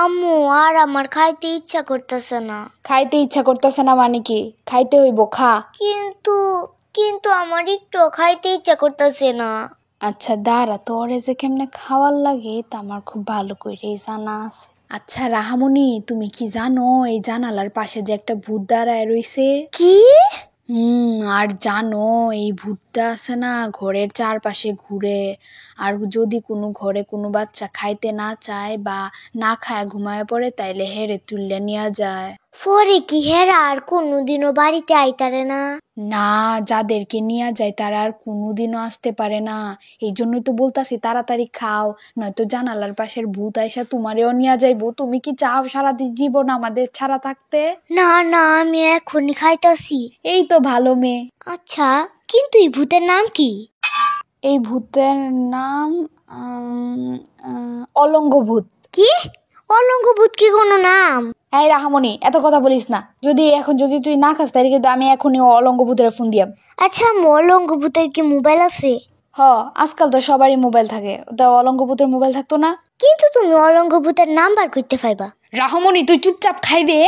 আম্মু আর আমার খাইতে ইচ্ছা করতেছে না। খাইতে ইচ্ছা করতেছে না মানে কি? খাইতে হইব, খা। কিন্তু কিন্তু আমার একটু খাইতে ইচ্ছা করতেছে না। আচ্ছা দাঁড়া, তোরে যে কেমনে খাওয়ার লাগে তা আমার খুব ভালো করে জানা আছে। আচ্ছা রাহামণি, তুমি কি জানো এই জানালার পাশে যে একটা ভূত দাঁড়ায় রইছে? কি? আর জানো এই ভূতটা আছে না ঘরের চারপাশে ঘুরে, আর যদি কোনো ঘরে কোনো বাচ্চা খাইতে না চায় বা না খায় ঘুমায় পড়ে তাইলে হেরে তুললে নিয়ে যায়। পরে কি হেরা আর কোনোদিনও বাড়িতে আইতারে না? না, যাদেরকে নিয়ে যায় তারা আর কোনোদিনও আসতে পারে না। এই জন্যই তো বলতাছি তাড়াতাড়ি খাও, নয়তো জানালার পাশের ভূত আইসা তোমারেও নিয়ে যাইবো। তুমি কি চাও সারা জীবন আমাদের ছাড়া থাকতে? না না, আমি এখনই খাইতাছি। এই তো ভালো মেয়ে। আচ্ছা, কিন্তু এই ভূতের নাম কি? এই ভূতের নাম অলঙ্গ ভূত। কি? অলঙ্গ ভূত কি কোনো নাম? এই রাহামণি, এত কথা বলিস না। যদি তুই না খাস তাহলে কিন্তু আমি এখনই অলঙ্গ ভূতের ফোন দিয়াম। আচ্ছা, অলঙ্গ ভূতের কি মোবাইল আছে? আজকাল তো সবারই মোবাইল থাকে, তা অলঙ্গ ভূতের মোবাইল থাকতো না? কিন্তু তুমি অলঙ্গ ভূতের নাম্বার করতে পাইবা? রাহামণি তুই চুপচাপ খাইবে।